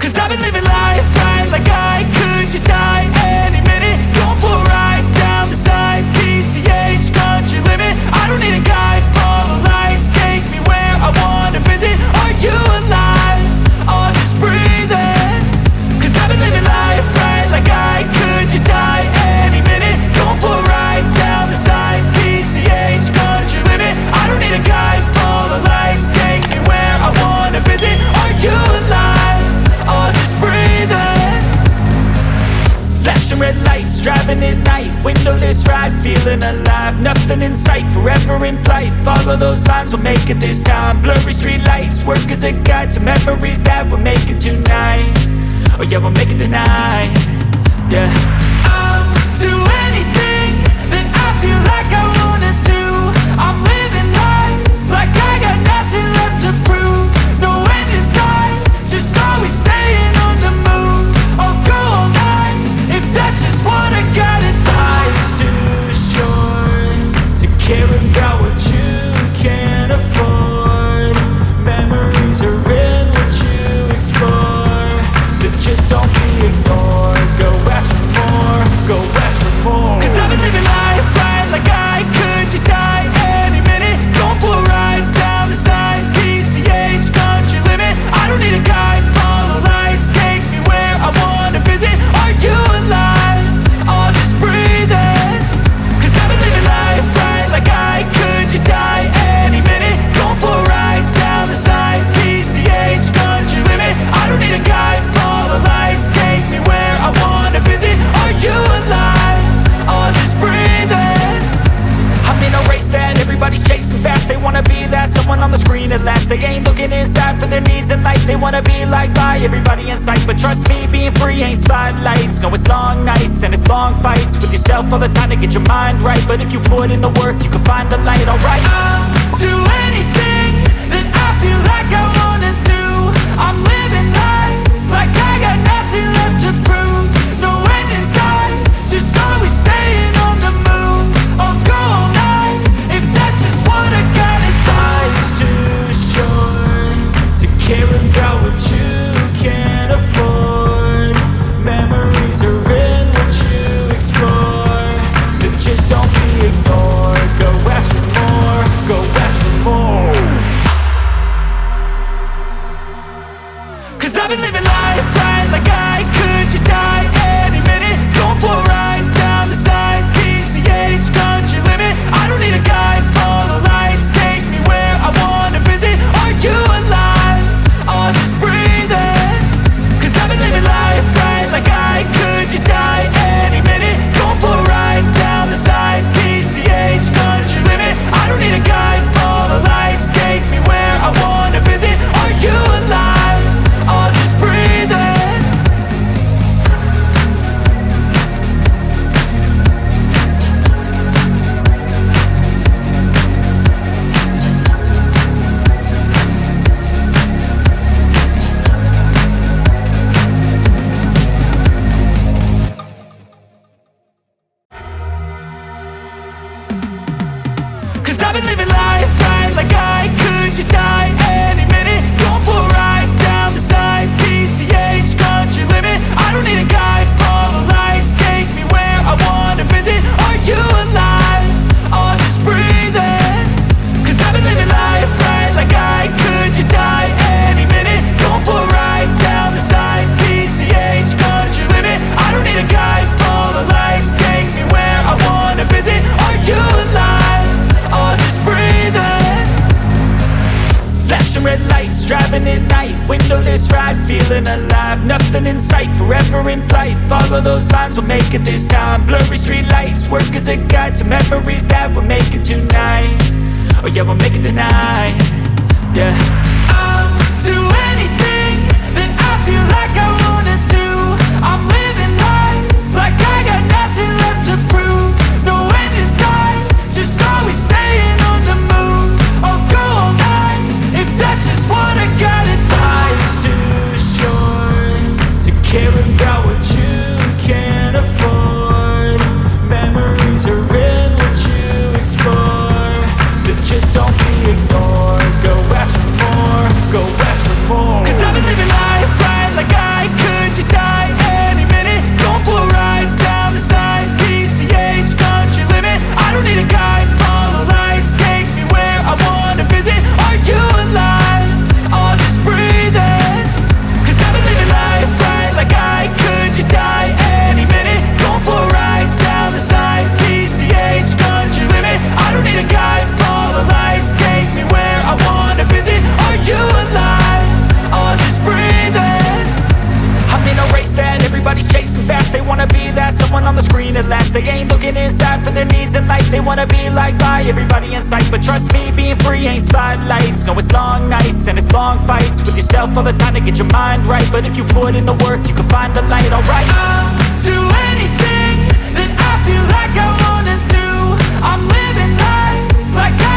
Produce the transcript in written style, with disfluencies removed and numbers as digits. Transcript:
Cause I've been living life right like I could just die any minute. Going for a ride down the side, PCH, country limit. I don't need a guide, follow lights, take me where I wanna visit. Are you alive? Or just breathing? Cause I've been living life right like I could just die any minute. Going for a ride down the side, PCH, country limit. I don't need a guide, follow lights, take me where I wanna visit. Are you alive? Or just breathing? Flashing red lights, driving at night, windowless ride, feeling alive. Nothing in sight, forever in flight. Follow those lines, we'll make it this time. Blurry street lights, work as a guide to memories that we're making tonight. Oh yeah, we'll make it tonight. Yeah. I'll do anything that I feel like I wanna do. I'm living life like I got nothing left to prove. No end in sight, just always staying on the move. I'll go all night if that's just what I gotta do. Life's too short to care about what you can't afford. Memories are in what you explore, so just don't be ignored. Go ask for more, go ask for more. Cause I've been living life right like I could just die any minute. Going for a ride down the side, PCH, country limit. I don't need a guide, follow lights, take me where I wanna visit. Are you alive? Or just breathing? Cause I've been living life right like I could just die any minute. Going for a ride down the side, PCH, country limit. I don't need a guide, follow lights, take me where I wanna visit. Are you alive? Or just breathing? I'm in a race that everybody's chasing fast. They wanna be that someone on the screen at last. They ain't looking inside for their needs in life. They wanna be liked by everybody in sight. But trust me, being free ain't spotlights. No, it's long nights and it's long fights with yourself all the time to get your mind right. But if you put in the work, you can find the light, alright. I'll do anything that I feel like I wanna do. I'm living life like I got nothing left to prove. No end in sight, just always staying on the move. I'll go all night if that's just what I gotta do. Life's too short to care about what you can't afford. Memories are in what you explore, so just don't be ignored. Go ask for more, go ask for more. Cause I've been living life right like I could just die any minute. Going for a ride down the side, PCH, country limit. I don't need a guide, follow lights, take me where I wanna visit. Are you alive? Or just breathing? Cause I've been living life right like I could just die any minute. Going for a ride down the side, PCH, country limit. I don't need a guide, follow lights, take me where I wanna visit. Are you alive? Or just breathing? Cause I've been living life right like I could just die any minute. Going for a ride down the side, PCH, country limit. I don't need a guide, follow lights, take me where I wanna visit. Are you alive? Or just breathing? Cause I've been living life right like I could just die any minute. Going for a ride down the side, PCH, country limit. I don't need a guide, follow lights, take me where I wanna visit. Are you alive? Or just breathing? Flashing red lights, driving at night, windowless ride, feeling alive. Nothing in sight, forever in flight. Follow those lines, we'll make it this time. Blurry street lights, work as a guide to memories that we're making tonight. Oh yeah, we'll make it tonight. Yeah. I'll do anything that I feel like I wanna do. I'm living life like I got nothing left to prove. No end in sight, just always staying on the move. I'll go all night if that's just what I gotta do. Life's too short to care about what you can't afford. Memories are in what you explore, so just don't be ignored. But trust me, being free ain't spotlights. No, it's long nights and it's long fights with yourself all the time to get your mind right. But if you put in the work, you can find the light, alright. I'll do anything that I feel like I wanna do. I'm living life like I